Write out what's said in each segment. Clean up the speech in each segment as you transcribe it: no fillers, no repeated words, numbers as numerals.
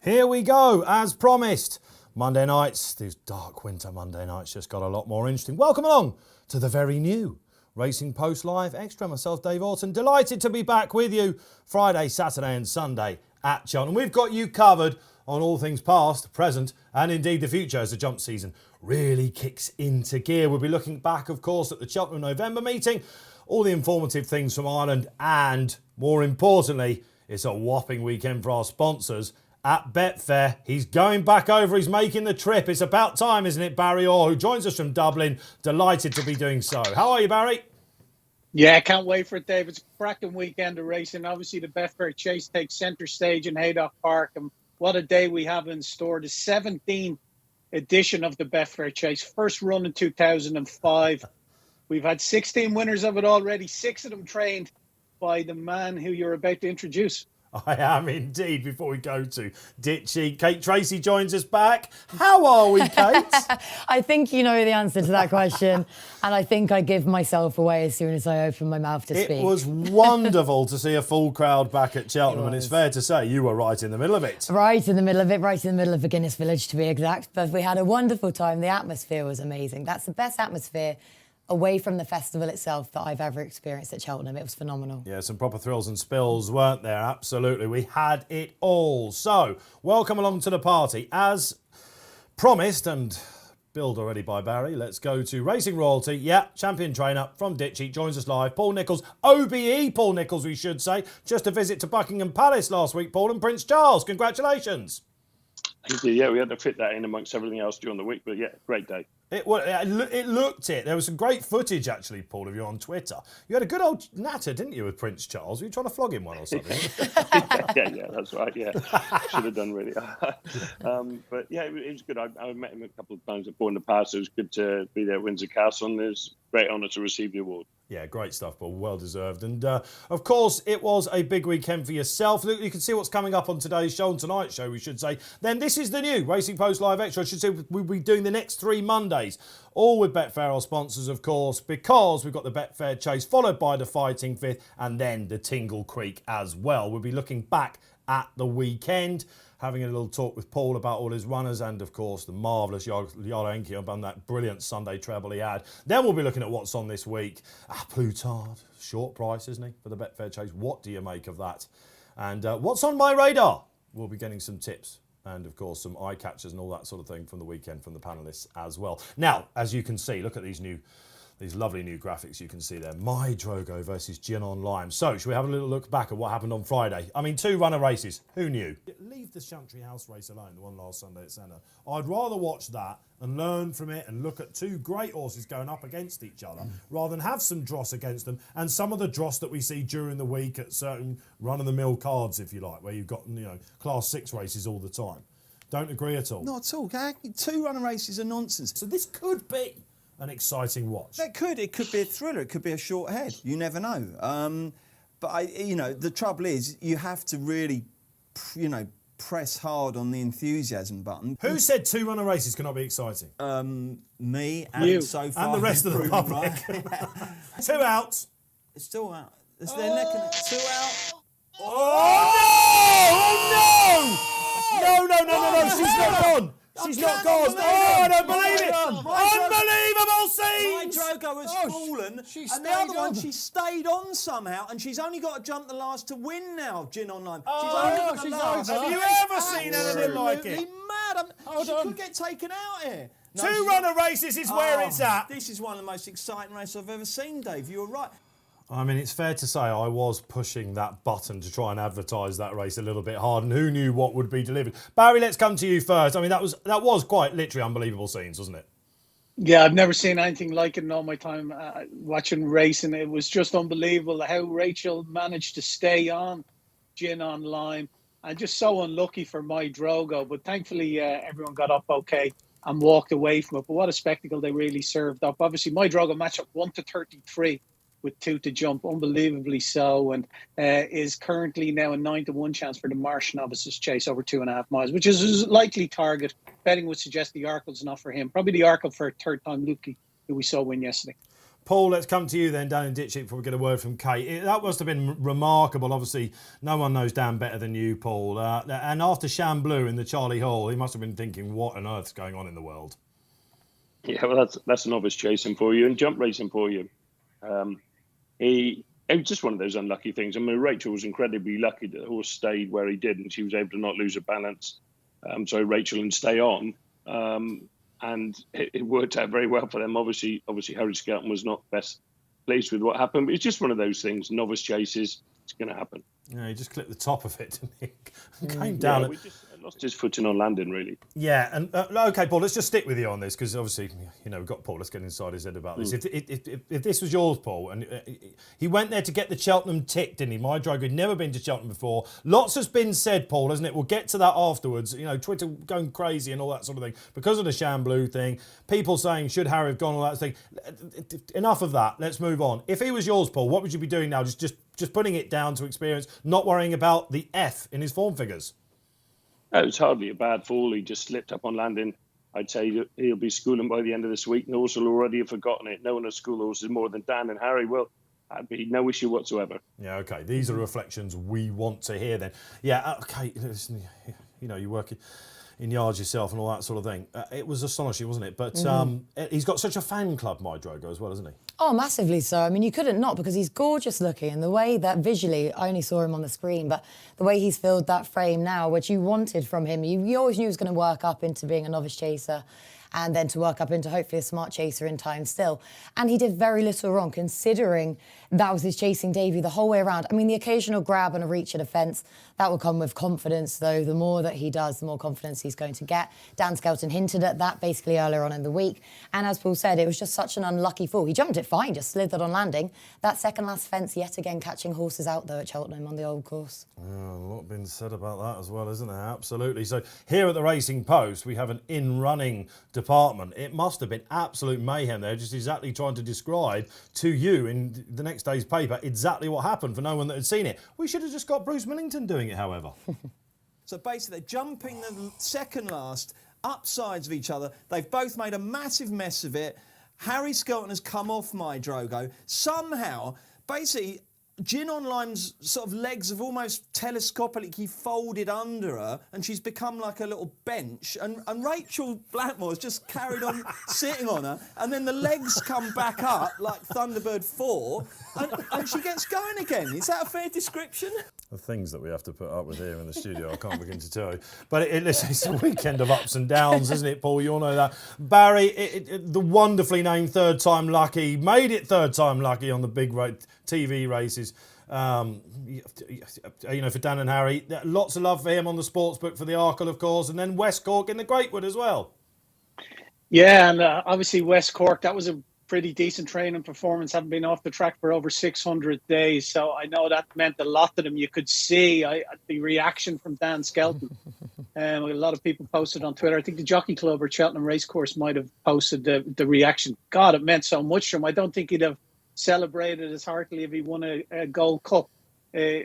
Here we go, as promised. Monday nights, these dark winter Monday nights just got a lot more interesting. Welcome along to the very new Racing Post Live XTRA. Myself, Dave Orton, delighted to be back with you Friday, Saturday and Sunday at Cheltenham. We've got you covered on all things past, present and indeed the future as the jump season really kicks into gear. We'll be looking back, of course, at the Cheltenham November meeting, all the informative things from Ireland, and more importantly, it's a whopping weekend for our sponsors at Betfair. He's going back over, he's making the trip. It's about time, isn't it, Barry Orr, who joins us from Dublin. Delighted to be doing so. How are you, Barry? Yeah, can't wait for it, Dave. It's a cracking weekend of racing. Obviously, the Betfair Chase takes centre stage in Haydock Park, and what a day we have in store. The 17th edition of the Betfair Chase, first run in 2005. We've had 16 winners of it already, 6 of them trained by the man who you're about to introduce. I am indeed. Before we go to Ditchy, Kate Tracey joins us back. How are we, Kate? I think you know the answer to that question, and I think I give myself away as soon as I open my mouth to speak. It was wonderful to see a full crowd back at Cheltenham, and it's fair to say you were right in the middle of it. Right in the middle of it, right in the middle of the Guinness Village, to be exact. But we had a wonderful time. The atmosphere was amazing. That's the best atmosphere away from the festival itself that I've ever experienced at Cheltenham. It was phenomenal. Yeah, some proper thrills and spills, weren't there? Absolutely. We had it all. So, welcome along to the party. As promised and billed already by Barry, let's go to Racing Royalty. Yeah, champion trainer from Ditchy joins us live. Paul Nicholls, OBE Paul Nicholls, we should say. Just a visit to Buckingham Palace last week, Paul, and Prince Charles. Congratulations. Thank you. Yeah, we had to fit that in amongst everything else during the week, but yeah, great day. It looked it. There was some great footage, actually, Paul, of you on Twitter. You had a good old natter, didn't you, with Prince Charles? Were you trying to flog him one or something? yeah, that's right, yeah. Should have done, really. But yeah, it was good. I met him a couple of times before in the past. It was good to be there at Windsor Castle, and it was a great honour to receive the award. Yeah, great stuff, Paul. Well deserved. And, of course, it was a big weekend for yourself. Look, you can see what's coming up on today's show, and tonight's show, we should say. Then this is the new Racing Post Live Extra. I should say we'll be doing the next 3 Mondays, all with Betfair, our sponsors, of course, because we've got the Betfair Chase, followed by the Fighting Fifth, and then the Tingle Creek as well. We'll be looking back at the weekend, having a little talk with Paul about all his runners and, of course, the marvellous Yarenki on that brilliant Sunday treble he had. Then we'll be looking at what's on this week. Plutard, short price, isn't he, for the Betfair Chase? What do you make of that? And what's on my radar? We'll be getting some tips and, of course, some eye catchers and all that sort of thing from the weekend from the panellists as well. Now, as you can see, look at these lovely new graphics you can see there. My Drogo versus Gin on Lime. So, should we have a little look back at what happened on Friday? I mean, 2 runner races. Who knew? Leave the Chantry House race alone, the one last Sunday at Senna. I'd rather watch that and learn from it and look at 2 great horses going up against each other rather than have some dross against them and some of the dross that we see during the week at certain run-of-the-mill cards, if you like, where you've got, Class 6 races all the time. Don't agree at all? Not at all. 2 runner races are nonsense. So this could be an exciting watch. It could be a thriller. It could be a short head. You never know. But the trouble is, you have to really, press hard on the enthusiasm button. Who said 2 runner races cannot be exciting? Me and You. so far And the rest of the public. Right. 2 outs. It's still out. It's their neck and 2 out. Oh no! No! She's not gone. She's not gone. Oh, I don't believe it. Unbelievable scenes. My Drogo has fallen, and the other one, she stayed on somehow, and she's only got to jump the last to win now, Gin on Lime. She's last. Have you ever seen anything like it? Mad. She could get taken out here. No, 2 runner races is where it's at. This is one of the most exciting races I've ever seen, Dave. You were right. I mean, it's fair to say I was pushing that button to try and advertise that race a little bit hard, and who knew what would be delivered. Barry, let's come to you first. I mean, that was quite literally unbelievable scenes, wasn't it? Yeah, I've never seen anything like it in all my time watching racing. It was just unbelievable how Rachel managed to stay on Gin on Lime, and just so unlucky for My Drogo. But thankfully, everyone got up okay and walked away from it. But what a spectacle they really served up. Obviously, My Drogo matched up 1-33. With 2 to jump, unbelievably so, and is currently now a 9-1 chance for the Marsh Novices Chase over 2.5 miles, which is his likely target. Betting would suggest the Arkle's not for him. Probably the Arkle for 3rd time Lukey, who we saw win yesterday. Paul, let's come to you then down in Ditchwick before we get a word from Kate. That must have been remarkable. Obviously, no one knows Dan better than you, Paul. And after Chamblou in the Charlie Hall, he must have been thinking, what on earth's going on in the world? Yeah, well, that's novice chasing for you and jump racing for you. It was just one of those unlucky things. I mean, Rachel was incredibly lucky that the horse stayed where he did and she was able to not lose her balance. So Rachel and stay on. And it worked out very well for them. Obviously, Harry Skelton was not best pleased with what happened. But it's just one of those things. Novice chases, it's going to happen. Yeah, he just clipped the top of it, didn't he? Came down. Yeah, we just lost his footing on landing, really. Yeah, and okay, Paul, let's just stick with you on this because obviously, we've got Paul. Let's get inside his head about this. If this was yours, Paul, and he went there to get the Cheltenham tick, didn't he? My Drogo had never been to Cheltenham before. Lots has been said, Paul, hasn't it? We'll get to that afterwards. Twitter going crazy and all that sort of thing because of the Chamblou thing. People saying should Harry have gone, all that thing. Enough of that. Let's move on. If he was yours, Paul, what would you be doing now? Just putting it down to experience, not worrying about the F in his form figures. It was hardly a bad fall. He just slipped up on landing. I'd say he'll be schooling by the end of this week. And the horse will already have forgotten it. No one has school horses more than Dan and Harry will. That'd be no issue whatsoever. Yeah, okay. These are reflections we want to hear then. Yeah, okay. Listen, you work in yards yourself and all that sort of thing. It was astonishing, wasn't it? But he's got such a fan club, my Drogo, as well, hasn't he? Oh, massively so. I mean, you couldn't not because he's gorgeous looking and the way that visually, I only saw him on the screen, but the way he's filled that frame now, which you wanted from him, you always knew he was going to work up into being a novice chaser and then to work up into hopefully a smart chaser in time still. And he did very little wrong considering that was his chasing debut the whole way around. I mean, the occasional grab and a reach at a fence, that will come with confidence, though. The more that he does, the more confidence he's going to get. Dan Skelton hinted at that basically earlier on in the week. And as Paul said, it was just such an unlucky fall. He jumped it fine, just slithered on landing. That second last fence, yet again catching horses out, though, at Cheltenham on the old course. Yeah, a lot been said about that as well, isn't there? Absolutely. So here at the Racing Post, we have an in-running department. It must have been absolute mayhem there, just exactly trying to describe to you in the next day's paper exactly what happened for no one that had seen it. We should have just got Bruce Millington doing it, however. So basically, they're jumping the second last up sides of each other. They've both made a massive mess of it. Harry Skelton has come off my Drogo. Somehow, basically, Gin on Lime's sort of legs have almost telescopically folded under her and she's become like a little bench and Rachel Blackmore's just carried on sitting on her and then the legs come back up like Thunderbird 4 and she gets going again. Is that a fair description? The things that we have to put up with here in the studio, I can't begin to tell you. But listen, it's a weekend of ups and downs, isn't it, Paul? You all know that. Barry, the wonderfully named Third Time Lucky, made it Third Time Lucky on the big TV races. For Dan and Harry, lots of love for him on the sportsbook for the Arkle, of course, and then West Cork in the Greatwood as well. Yeah, and obviously West Cork, that was a pretty decent training performance, having been off the track for over 600 days. So I know that meant a lot to them. You could see the reaction from Dan Skelton. A lot of people posted on Twitter. I think the Jockey Club or Cheltenham Racecourse might have posted the reaction. God, it meant so much to him. I don't think he'd have celebrated as heartily if he won a Gold Cup,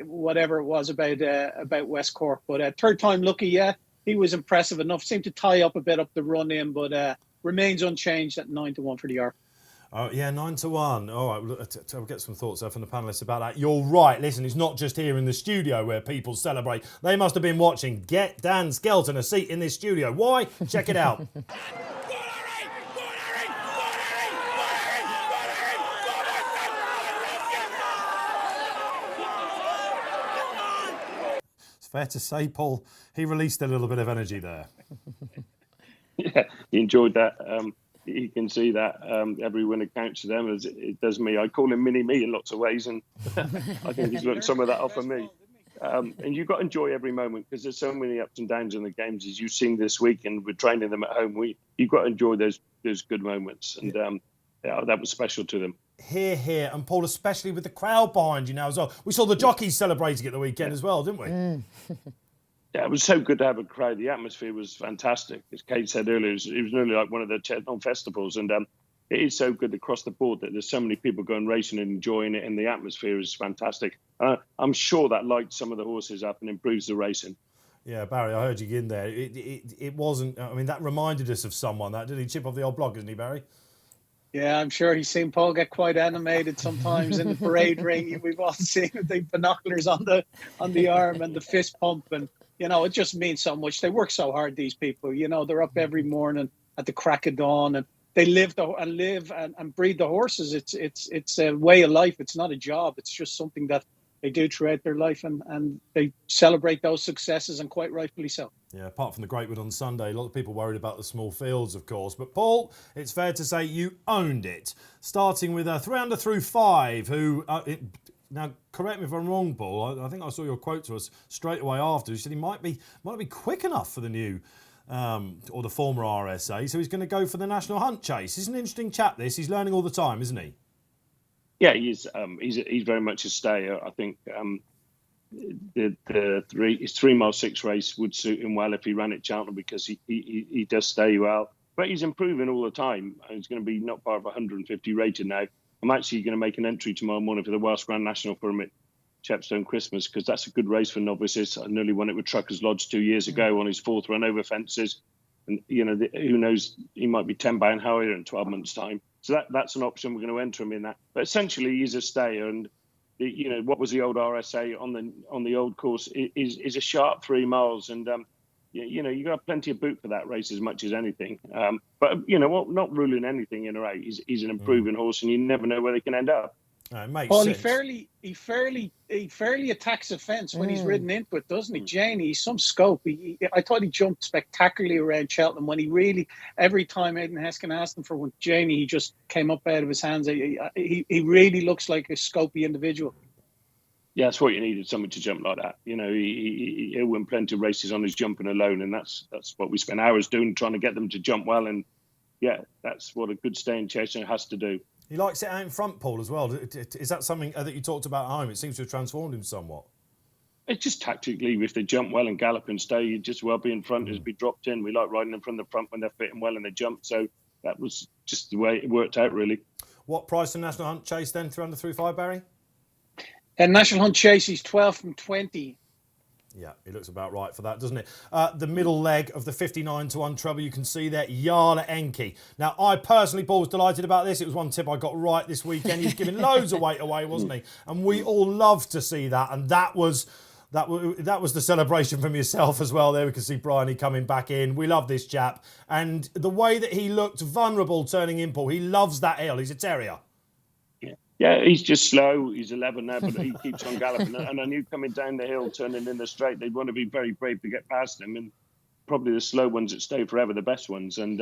whatever it was about West Cork. But third time lucky, yeah, he was impressive enough. Seemed to tie up a bit up the run in, but remains unchanged at 9-1 for the Arc. Oh, yeah, 9-1. All right, I'll get some thoughts there from the panellists about that. You're right. Listen, it's not just here in the studio where people celebrate. They must have been watching. Get Dan Skelton a seat in this studio. Why? Check it out. It's fair to say, Paul, he released a little bit of energy there. Yeah, he enjoyed that. You can see that every winner counts to them as it does me. I call him Mini-Me in lots of ways, and I think he's learned some of that off of me. And you've got to enjoy every moment because there's so many ups and downs in the games, as you've seen this week, and we're training them at home. You've got to enjoy those good moments, and that was special to them. Here, and Paul, especially with the crowd behind you now as well. We saw the jockeys celebrating at the weekend as well, didn't we? Yeah, it was so good to have a crowd. The atmosphere was fantastic. As Kate said earlier, it was nearly like one of the Cheltenham festivals. And it is so good across the board that there's so many people going racing and enjoying it, and the atmosphere is fantastic. I'm sure that lights some of the horses up and improves the racing. Yeah, Barry, I heard you in there. It wasn't, I mean, that reminded us of someone, that, didn't he? Chip off the old block, isn't he, Barry? Yeah, I'm sure he's seen Paul get quite animated sometimes in the parade ring. We've all seen the binoculars on the arm and the fist pump, and it just means so much. They work so hard, these people. They're up every morning at the crack of dawn, and they live and breed the horses. It's a way of life. It's not a job. It's just something that they do throughout their life, and they celebrate those successes, and quite rightfully so. Yeah, apart from the Greatwood on Sunday, a lot of people worried about the small fields, of course. But Paul, it's fair to say you owned it, starting with 3 under through 5, who... now, correct me if I'm wrong, Paul. I think I saw your quote to us straight away after. You said he might be quick enough for the new or the former RSA, so he's going to go for the National Hunt Chase. He's an interesting chap, this. He's learning all the time, isn't he? Yeah, he's very much a stayer. I think his 3 mile 6 race would suit him well if he ran at Cheltenham, because he does stay well. But he's improving all the time. He's going to be not far of 150 rated now. I'm actually going to make an entry tomorrow morning for the Welsh Grand National for him at Chepstow Christmas, because that's a good race for novices. I nearly won it with Truckers Lodge 2 years ago on his 4th run over fences. And, who knows, he might be 10 pound higher in 12 months' time. So that's an option. We're going to enter him in that. But essentially, he's a stayer. And, what was the old RSA on the old course is a sharp 3 miles. And, you got to have plenty of boot for that race as much as anything. But, not ruling anything in or out. He's an improving horse, and you never know where they can end up. Paul, he fairly attacks a fence when he's ridden into it, doesn't he? Janie, he's some scope. I thought he jumped spectacularly around Cheltenham when he really, every time Aidan Heskin asked him for one, Janie, he just came up out of his hands. He really looks like a scopy individual. Yeah, that's what you needed, someone to jump like that. He'll win plenty of races on his jumping alone, and that's what we spend hours doing, trying to get them to jump well. And yeah, that's what a good staying chaser has to do. He likes it out in front, Paul, as well. Is that something that you talked about at home? It seems to have transformed him somewhat. It's just tactically, if they jump well and gallop and stay, you'd just well be in front as be dropped in. We like riding them from the front when they're fitting well and they jump. So that was just the way it worked out, really. What price in National Hunt Chase then, 3 under through 5, Barry? And National Hunt Chase, he's 12 from 20. Yeah, it looks about right for that, doesn't it? The middle leg of the 59 to 1 treble, you can see there, Yala Enki. Now, I personally, Paul, was delighted about this. It was one tip I got right this weekend. He was giving loads of weight away, wasn't he? And we all loved to see that. And that was the celebration from yourself as well there. We can see Bryony coming back in. We love this chap. And the way that he looked vulnerable turning in, Paul, he loves that hill. He's a terrier. Yeah, he's just slow. He's 11 now, but he keeps on galloping. And I knew coming down the hill, turning in the straight, they'd want to be very brave to get past him. And probably the slow ones that stay forever, the best ones. And,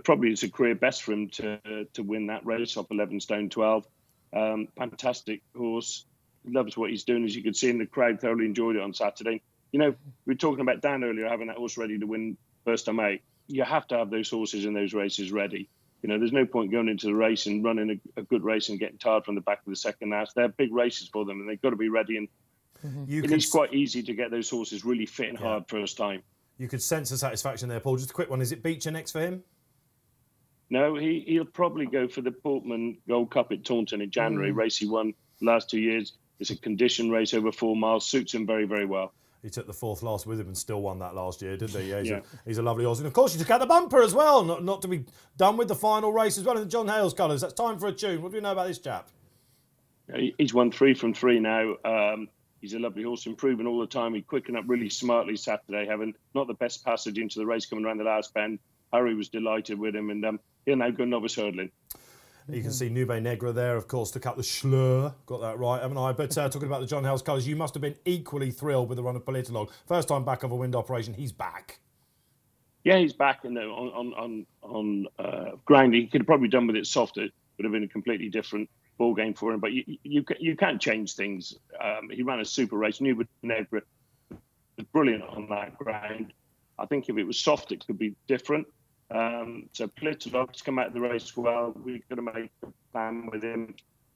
probably it's a career best for him to win that race off 11 stone 12. Fantastic horse. Loves what he's doing. As you could see in the crowd, thoroughly enjoyed it on Saturday. We were talking about Dan earlier, having that horse ready to win first time out. You have to have those horses in those races ready. There's no point going into the race and running a good race and getting tired from the back of the second half. They're big races for them, and they've got to be ready. And it's quite easy to get those horses really fit and hard first time. You could sense the satisfaction there, Paul. Just a quick one. Is it Beecher next for him? No, he'll probably go for the Portman Gold Cup at Taunton in January. Race he won the last 2 years. It's a condition race over 4 miles. Suits him very, very well. He took the 4th last with him and still won that last year, didn't he? Yeah, he's a lovely horse. And of course, you took out the bumper as well, not to be done with the final race as well in the John Hales colours. That's time for a tune. What do you know about this chap? He's won 3 from 3 now. He's a lovely horse, improving all the time. He quickened up really smartly Saturday, having not the best passage into the race coming around the last bend. Harry was delighted with him, and he'll now go novice hurdling. You can see Nube Negra there, of course, took out the Schlur. Got that right, haven't I? But talking about the John Hales colours, you must have been equally thrilled with the run of Politolog. First time back of a wind operation, he's back. Yeah, he's back. And on ground, he could have probably done with it softer. It would have been a completely different ball game for him. But you can't change things. He ran a super race. Nube Negra was brilliant on that ground. I think if it was soft, it could be different. So Politolog's come out of the race well. We've got to make a plan with him.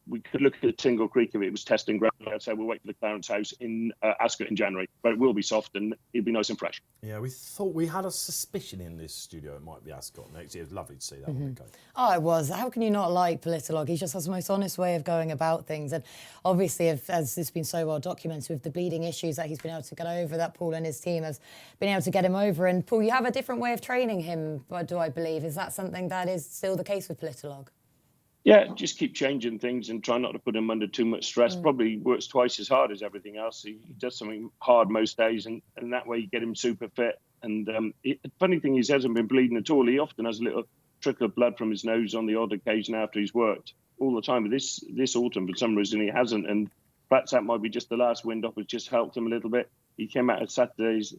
we could look at Tingle Creek if it was testing ground. I'd say we'll wait for the Clarence House in Ascot in January, but it will be soft and it'll be nice and fresh. Yeah, we thought we had a suspicion in this studio it might be Ascot next year. It was lovely to see that one. Okay. Oh, it was. How can you not like Politolog? He just has the most honest way of going about things. And obviously, as it's been so well documented with the bleeding issues that he's been able to get over, that Paul and his team has been able to get him over. And Paul, you have a different way of training him, do I believe? Is that something that is still the case with Politolog? Yeah, just keep changing things and try not to put him under too much stress. Probably works twice as hard as everything else. He does something hard most days, and that way you get him super fit. And the funny thing is, he hasn't been bleeding at all. He often has a little trickle of blood from his nose on the odd occasion after he's worked all the time. But this autumn, for some reason, he hasn't. And perhaps that might be just the last wind up has just helped him a little bit. He came out at Sunday's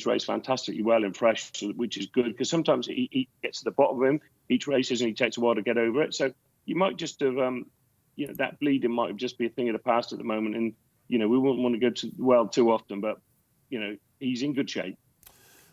race fantastically well and fresh, which is good because sometimes he gets to the bottom of him each race, and he takes a while to get over it. So you might just have, that bleeding might just be a thing of the past at the moment, and we wouldn't want to go to well too often, but he's in good shape.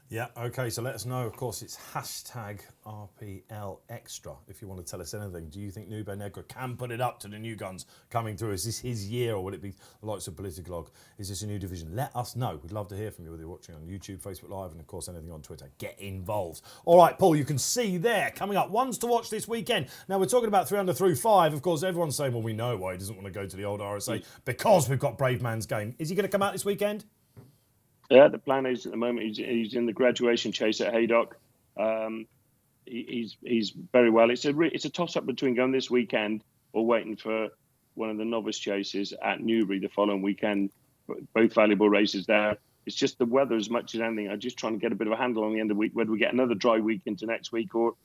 Yeah, okay, so let us know. Of course, it's hashtag RPL Extra if you want to tell us anything. Do you think Nube Negra can put it up to the new guns coming through? Is this his year, or will it be the likes of Politiclog? Is this a new division? Let us know. We'd love to hear from you, whether you're watching on YouTube, Facebook Live, and of course anything on Twitter. Get involved. All right, Paul, you can see there, coming up, ones to watch this weekend. Now, we're talking about 3 under through 5. Of course, everyone's saying, well, we know why he doesn't want to go to the old RSA, because we've got Brave Man's Game. Is he going to come out this weekend? Yeah, the plan is at the moment he's in the graduation chase at Haydock. He's very well. It's a toss up between going this weekend or waiting for one of the novice chases at Newbury the following weekend. Both valuable races there. It's just the weather as much as anything. I'm just trying to get a bit of a handle on the end of the week, whether we get another dry week into next week or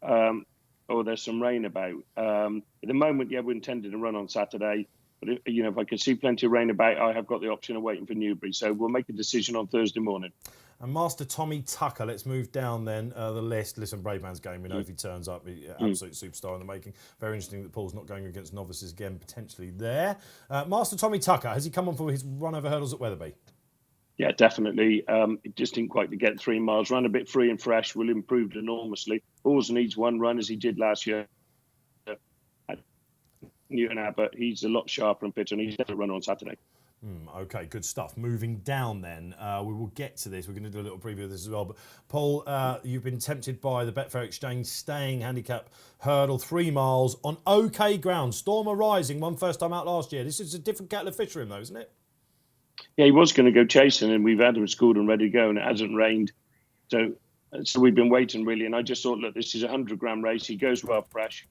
there's some rain about. At the moment, yeah, we're intending to run on Saturday. But if I can see plenty of rain about, I have got the option of waiting for Newbury. So we'll make a decision on Thursday morning. And Master Tommy Tucker, let's move down then the list. Listen, Brave Man's Game, we know if he turns up, absolute superstar in the making. Very interesting that Paul's not going against novices again, potentially there. Master Tommy Tucker, has he come on for his run over hurdles at Wetherby? Yeah, definitely. It just didn't quite get 3 miles. Ran a bit free and fresh, will improve enormously. Always needs one run as he did last year. Newton Abbott, he's a lot sharper and fitter, and he's going to run on Saturday. Okay, good stuff. Moving down then, we will get to this. We're going to do a little preview of this as well. But Paul, you've been tempted by the Betfair Exchange staying handicap hurdle 3 miles on okay ground. Storm Arising, won first time out last year. This is a different kettle of fish for him though, isn't it? Yeah, he was going to go chasing, and we've had him schooled and ready to go, and it hasn't rained. So we've been waiting really, and I just thought, look, this is a 100-gram race. He goes well fresh.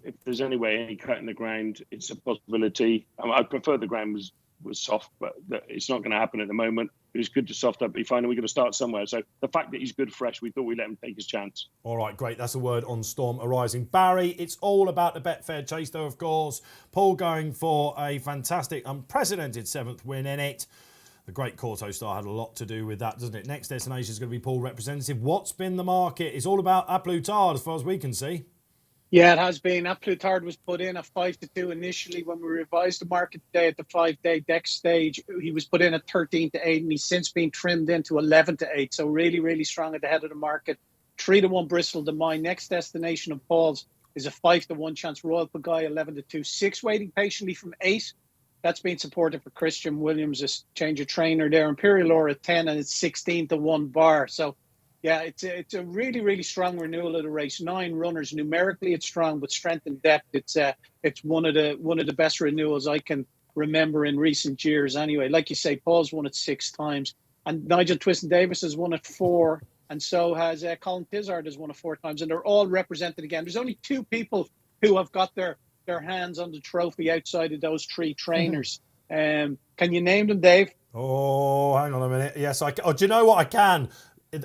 If there's any cut in the ground, it's a possibility. I prefer the ground was soft, but it's not going to happen at the moment. But it's good to soft up. Be fine, and we're going to start somewhere. So the fact that he's good fresh, we thought we'd let him take his chance. All right, great. That's a word on Storm Arising. Barry, it's all about the Betfair Chase, though, of course. Paul going for a fantastic, unprecedented 7th win in it. The great Corto star had a lot to do with that, doesn't it? Next destination is going to be Paul representative. What's been the market? It's all about A Plus Tard, as far as we can see. Yeah, it has been. A Plus Tard was put in at 5-2 initially. When we revised the market today at the 5-day deck stage, he was put in at 13-8, and he's since been trimmed into 11-8. So really, really strong at the head of the market. 3-1 Bristol to Mine. Next destination of Paul's is a 5-1 chance. Royal Pagaille 11-2. 6 waiting patiently from 8. That's been supported for Christian Williams, a change of trainer there. Imperial Aura at 10, and it's 16-1 bar. So yeah, it's a really, really strong renewal of the race. 9 runners. Numerically, it's strong, but strength and depth, it's one of the best renewals I can remember in recent years. Anyway, like you say, Paul's won it 6 times, and Nigel Twiston-Davis has won it 4, and so has Colin Tizard has won it 4 times, and they're all represented again. There's only 2 people who have got their hands on the trophy outside of those 3 trainers. Can you name them, Dave? Oh, hang on a minute. Yes, do you know what I can?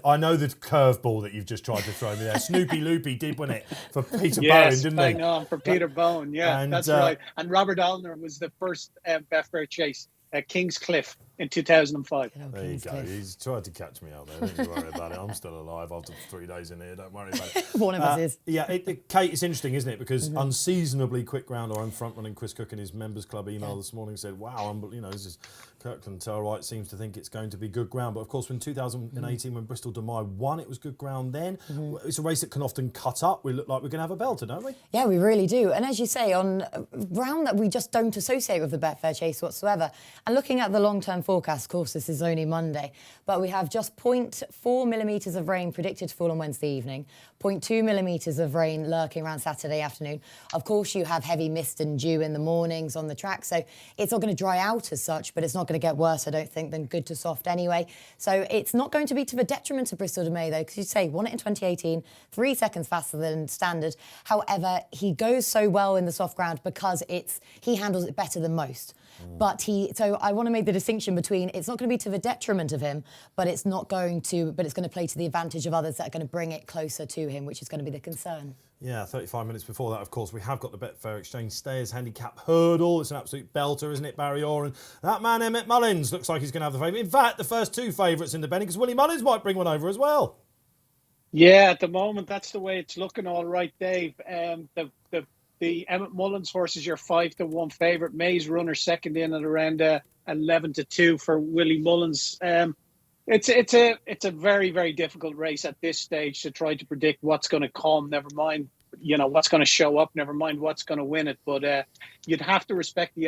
I know the curveball that you've just tried to throw me there. Snoopy Loopy did win it for Peter Bowen, didn't he? I know, for Peter Bowen, yeah, and, that's right. And Robert Allner was the first Betfair Chase at Kingscliff. in 2005. There you go. He's tried to catch me out there. Don't you worry about it. I'm still alive after 3 days in here. Don't worry about it. One of us is. Yeah, Kate, it's interesting, isn't it? Because unseasonably quick ground, or I'm front running Chris Cook in his members club email this morning said, "Wow, this is Kirkland Tellwright seems to think it's going to be good ground." But of course, when 2018, when Bristol de Mai won, it was good ground then. It's a race that can often cut up. We look like we're going to have a belter, don't we? Yeah, we really do. And as you say, on ground that we just don't associate with the Betfair Chase whatsoever. And looking at the long-term forecast, of course, this is only Monday, but we have just 0.4 millimetres of rain predicted to fall on Wednesday evening, 0.2 millimetres of rain lurking around Saturday afternoon. Of course, you have heavy mist and dew in the mornings on the track, so it's not going to dry out as such, but it's not going to get worse, I don't think, than good to soft anyway. So it's not going to be to the detriment of Bristol de Mai, though, because you say won it in 2018, 3 seconds faster than standard. However, he goes so well in the soft ground because he handles it better than most. But so I want to make the distinction between it's not going to be to the detriment of him, but it's going to play to the advantage of others that are going to bring it closer to him, which is going to be the concern. Yeah, 35 minutes before that, of course, we have got the Betfair Exchange Stayers Handicap Hurdle. It's an absolute belter, isn't it, Barry Orr? And that man, Emmett Mullins, looks like he's going to have the favourite. In fact, the first 2 favourites in the betting, because Willie Mullins might bring one over as well. Yeah, at the moment, that's the way it's looking. All right, Dave. The Emmett Mullins horse is your 5-1 favourite. Maze Runner second in at around 11-2 for Willie Mullins. It's a very, very difficult race at this stage to try to predict what's going to come. Never mind, what's going to show up. Never mind what's going to win it. But you'd have to respect the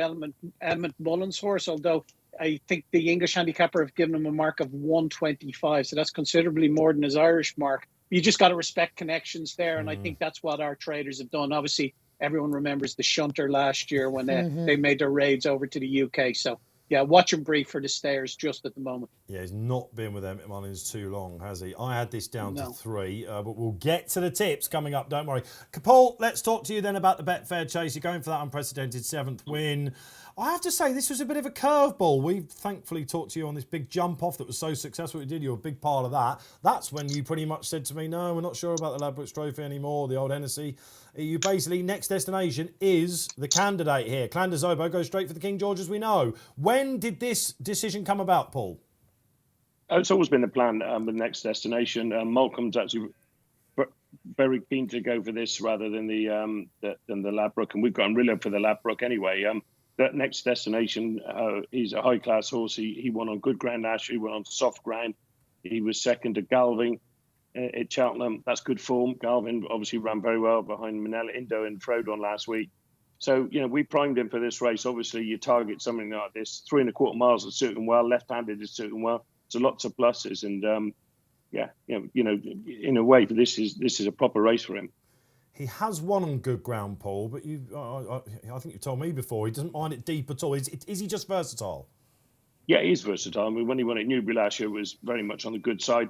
Emmett Mullins horse. Although I think the English handicapper have given him a mark of 125, so that's considerably more than his Irish mark. You just got to respect connections there, and I think that's what our traders have done. Obviously, everyone remembers the shunter last year when they made their raids over to the UK. So, yeah, watch and brief for the Stayers just at the moment. Yeah, he's not been with Emmett Mullins too long, has he? I had this down to 3, but we'll get to the tips coming up, don't worry. Paul, let's talk to you then about the Betfair Chase. You're going for that unprecedented 7th win. I have to say, this was a bit of a curveball. We thankfully talked to you on this big jump off that was so successful. We did. You were a big part of that. That's when you pretty much said to me, no, we're not sure about the Ladbrokes Trophy anymore, the old Hennessy. You basically, next destination is the candidate here. Clandazobo goes straight for the King George, as we know. When did this decision come about, Paul? It's always been the plan with next destination. Malcolm's actually very keen to go for this rather than the Ladbroke, and we've got him really up for the Ladbroke anyway. That next destination, he's a high-class horse. He won on good ground last year. He went on soft ground. He was second to Galvin at Cheltenham. That's good form. Galvin obviously ran very well behind Manila Indo and Frodon last week. So, we primed him for this race. Obviously, you target something like this. 3.25 miles is suiting well. Left-handed is suiting well. So lots of pluses. And, in a way, this is a proper race for him. He has won on good ground, Paul, but I think you told me before, he doesn't mind it deep at all. Is he just versatile? Yeah, he's versatile. I mean, when he won at Newbury last year, it was very much on the good side.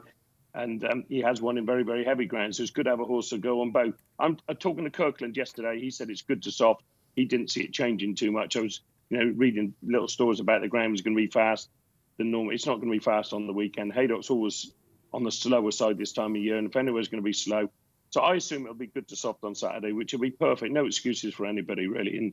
And he has won in very, very heavy ground. So it's good to have a horse to go on both. I'm talking to Kirkland yesterday. He said it's good to soft. He didn't see it changing too much. I was, reading little stories about the ground was going to be fast than normal. It's not going to be fast on the weekend. Haydock's always on the slower side this time of year. And if anywhere's going to be slow, so I assume it'll be good to soft on Saturday, which will be perfect. No excuses for anybody, really. And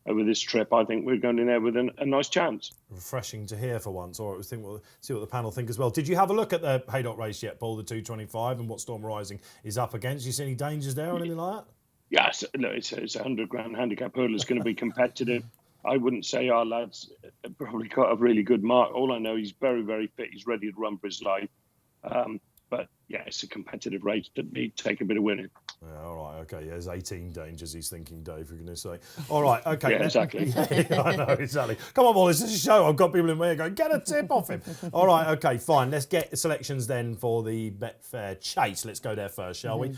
over this trip, I think we're going in there with a nice chance. Refreshing to hear for once. Or see what the panel think as well. Did you have a look at the Haydock race yet, Paul, the 225, and what Storm Rising is up against? You see any dangers there or anything like that? Yes, look, it's a 100 grand handicap hurdle. It's going to be competitive. I wouldn't say our lads probably got a really good mark. All I know, he's very, very fit. He's ready to run for his life. But yeah, it's a competitive race to take a bit of winning. Yeah, all right, okay. Yeah, there's 18 dangers, he's thinking, Dave, you're going to say. All right, okay. Yeah, exactly. Yeah, I know, exactly. Come on, Paul, this is a show. I've got people in my ear going, get a tip off him. All right, okay, fine. Let's get the selections then for the Betfair Chase. Let's go there first, shall we?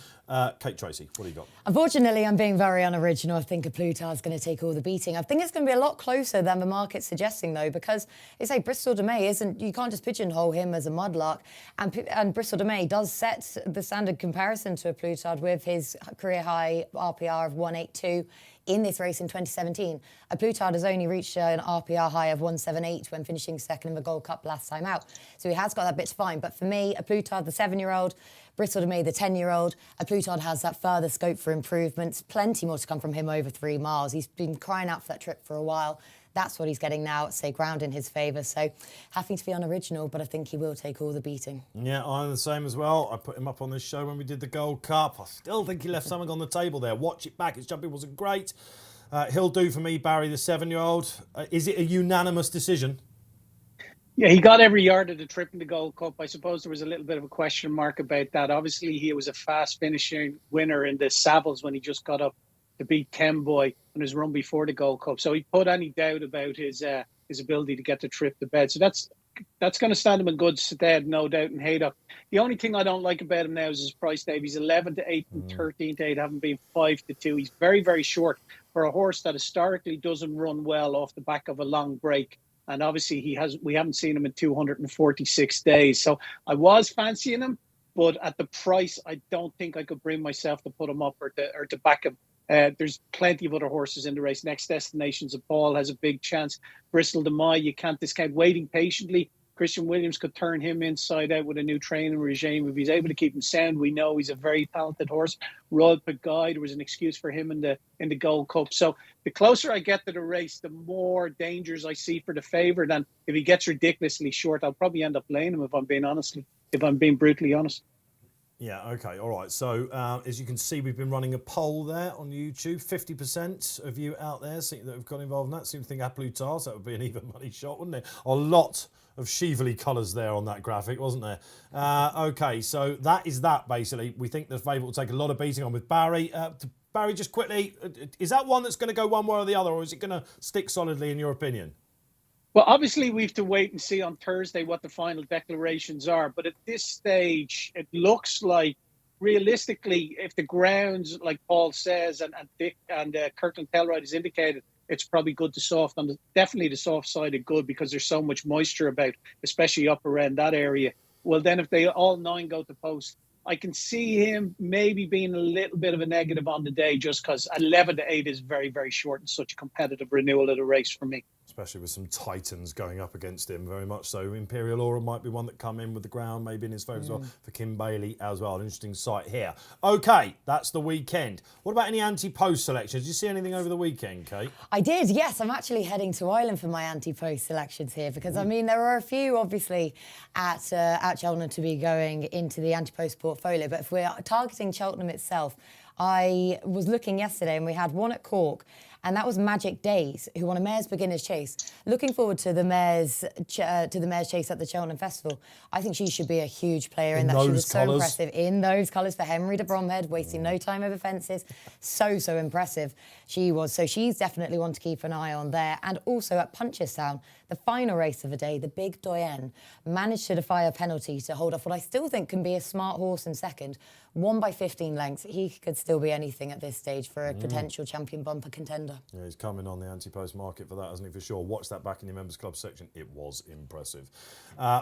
Kate Tracey, what do you got? Unfortunately, I'm being very unoriginal. I think a Plutar's going to take all the beating. I think it's going to be a lot closer than the market's suggesting, though, because they say Bristol de Mai isn't, you can't just pigeonhole him as a mudlark. And Bristol de Mai does set the standard comparison to a Plutard with his career high RPR of 182 in this race in 2017. A Plutard has only reached an RPR high of 178 when finishing second in the Gold Cup last time out. So he has got that bit to find. But for me, a Plutard, the 7-year-old, Bristol de Mai, the 10-year-old, a Plutard has that further scope for improvements. Plenty more to come from him over 3 miles. He's been crying out for that trip for a while. That's what he's getting now. Say ground in his favour. So happy to be unoriginal, but I think he will take all the beating. Yeah, I'm the same as well. I put him up on this show when we did the Gold Cup. I still think he left something on the table there. Watch it back. His jumping wasn't great. He'll do for me, Barry, the 7-year-old. Is it a unanimous decision? Yeah, he got every yard of the trip in the Gold Cup. I suppose there was a little bit of a question mark about that. Obviously, he was a fast finishing winner in the Savills when he just got up to beat Kemboy on his run before the Gold Cup. So he put any doubt about his ability to get the trip to bed. So that's going to stand him in good stead, no doubt, in Haydock. The only thing I don't like about him now is his price, Dave. He's 11-8 and 13-8, haven't been 5-2. He's very, very short for a horse that historically doesn't run well off the back of a long break. And obviously we haven't seen him in 246 days. So I was fancying him, but at the price, I don't think I could bring myself to put him up or to back him. There's plenty of other horses in the race. Next Destinations of Paul has a big chance. Bristol de Mai, you can't discount. Waiting Patiently, Christian Williams could turn him inside out with a new training regime. If he's able to keep him sound, we know he's a very talented horse. Royal Pagide, there was an excuse for him in the Gold Cup. So the closer I get to the race, the more dangers I see for the favourite. And if he gets ridiculously short, I'll probably end up playing him if I'm being brutally honest. Yeah, okay, all right. So as you can see, we've been running a poll there on YouTube. 50% of you out there that have got involved in that seem to think Aplutas, that would be an even money shot, wouldn't it? A lot of Chevrolet colours there on that graphic, wasn't there? Okay, so that is that, basically. We think the favourite will take a lot of beating on with Barry. Barry, just quickly, is that one that's going to go one way or the other, or is it going to stick solidly, in your opinion? Well, obviously, we have to wait and see on Thursday what the final declarations are. But at this stage, it looks like, realistically, if the grounds, like Paul says, and Dick and Kirkland Tellride has indicated, it's probably good to soft. Definitely the soft side of good, because there's so much moisture about, especially up around that area. Well, then if they all 9 go to post, I can see him maybe being a little bit of a negative on the day, just because 11-8 is very, very short and such a competitive renewal of the race for me. Especially with some titans going up against him, very much so. Imperial Aura might be one that come in with the ground, maybe in his favour as well, for Kim Bailey as well. An interesting sight here. OK, that's the weekend. What about any anti-post selections? Did you see anything over the weekend, Kate? I did, yes. I'm actually heading to Ireland for my anti-post selections here because, I mean, there are a few, obviously, at Cheltenham to be going into the anti-post portfolio. But if we're targeting Cheltenham itself, I was looking yesterday and we had one at Cork, and that was Magic Days, who won a Mare's Beginner's Chase. Looking forward to the Mare's Chase at the Cheltenham Festival. I think she should be a huge player in that. She was so impressive in those colours for Henry de Bromhead, wasting no time over fences. So impressive she was. So she's definitely one to keep an eye on there. And also at Punchestown, the final race of the day, the Big Doyen, managed to defy a penalty to hold off what I still think can be a smart horse in second. Won by 15 lengths. He could still be anything at this stage for a potential champion bumper contender. Yeah, he's coming on the anti-post market for that, hasn't he, for sure. Watch that back in your Members Club section. It was impressive.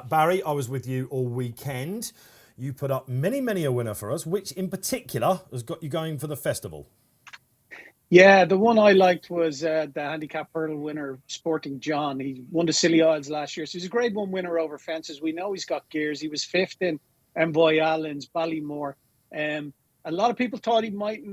Barry, I was with you all weekend. You put up many a winner for us. Which in particular has got you going for the festival? Yeah, the one I liked was the handicap hurdle winner, Sporting John. He won the Silly Isles last year. So he's a Grade 1 winner over fences. We know he's got gears. He was 5th in Envoy Allen's, Ballymore. A lot of people thought he might,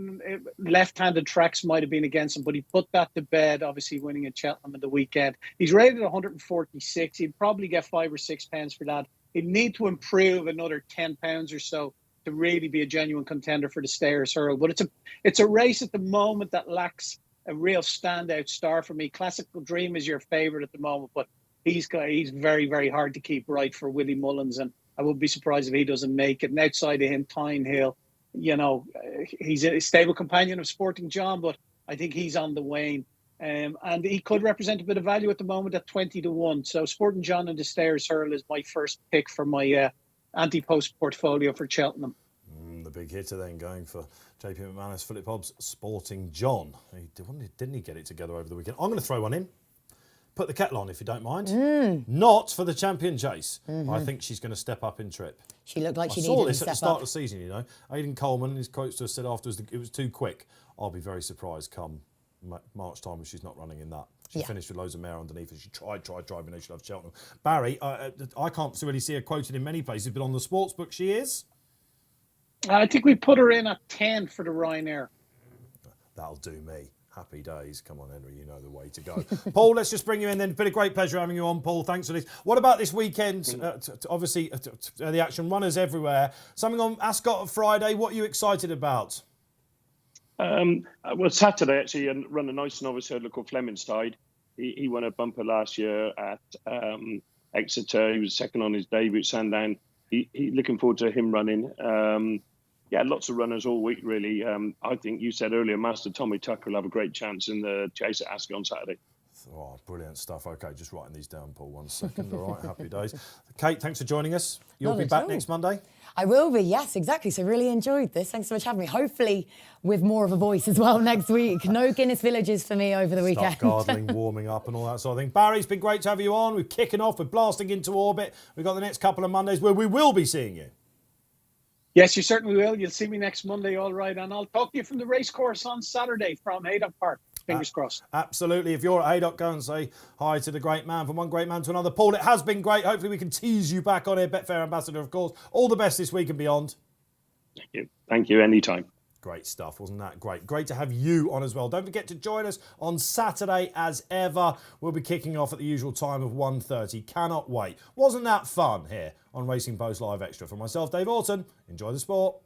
left-handed tracks might have been against him, but he put that to bed, obviously winning at Cheltenham at the weekend. He's rated 146. He'd probably get £5 or £6 for that. He'd need to improve another £10 or so to really be a genuine contender for the Stayers Hurl. But it's a race at the moment that lacks a real standout star for me. Classical Dream is your favourite at the moment, but he's very, very hard to keep right for Willie Mullins, and I would be surprised if he doesn't make it. And outside of him, Tyne Hill, you know, he's a stable companion of Sporting John, but I think he's on the wane. And he could represent a bit of value at the moment at 20-1. So Sporting John and the Stayers Hurl is my first pick for my anti-post portfolio for Cheltenham. The big hitter then going for JP McManus, Philip Hobbs, Sporting John. Didn't he get it together over the weekend? I'm going to throw one in. Put the kettle on if you don't mind. Not for the Champion Chase. I think she's going to step up in trip. She looked like she needed to step up. I saw this at the start of the season, you know. Aidan Coleman, his quotes to us said afterwards it was too quick. I'll be very surprised come March time if she's not running in that. She finished with loads of mare underneath and she tried, but no, she loves Cheltenham. Barry, I can't really see her quoted in many places, but on the sportsbook she is? I think we put her in at 10 for the Ryanair. That'll do me. Happy days. Come on, Henry, you know the way to go. Paul, let's just bring you in then. It's been a great pleasure having you on, Paul. Thanks for this. What about this weekend? Obviously, the action, runners everywhere. Something on Ascot Friday. What are you excited about? Well, Saturday, actually, and run a nice novice hurdler called Flemingstide. He won a bumper last year at Exeter. He was second on his debut at Sandown. He looking forward to him running. Yeah, lots of runners all week, really. I think you said earlier, Master Tommy Tucker will have a great chance in the chase at Ascot on Saturday. Oh, brilliant stuff. OK, just writing these down, Paul. 1 second. All right, happy days. Kate, thanks for joining us. You'll be back next Monday? I will be, yes, exactly. So really enjoyed this. Thanks so much for having me. Hopefully with more of a voice as well next week. No Guinness Villages for me over the weekend. Stop gardening, warming up and all that sort of thing. Barry, it's been great to have you on. We're kicking off. We're blasting into orbit. We've got the next couple of Mondays where we will be seeing you. Yes, you certainly will. You'll see me next Monday, all right. And I'll talk to you from the racecourse on Saturday from Haydock Park. Fingers crossed. Absolutely. If you're at Haydock, go and say hi to the great man. From one great man to another. Paul, it has been great. Hopefully we can tease you back on here. Betfair Ambassador, of course. All the best this week and beyond. Thank you. Thank you. Anytime. Great stuff, wasn't that great? Great to have you on as well. Don't forget to join us on Saturday as ever. We'll be kicking off at the usual time of 1:30. Cannot wait. Wasn't that fun here on Racing Post Live Extra? For myself, Dave Orton, enjoy the sport.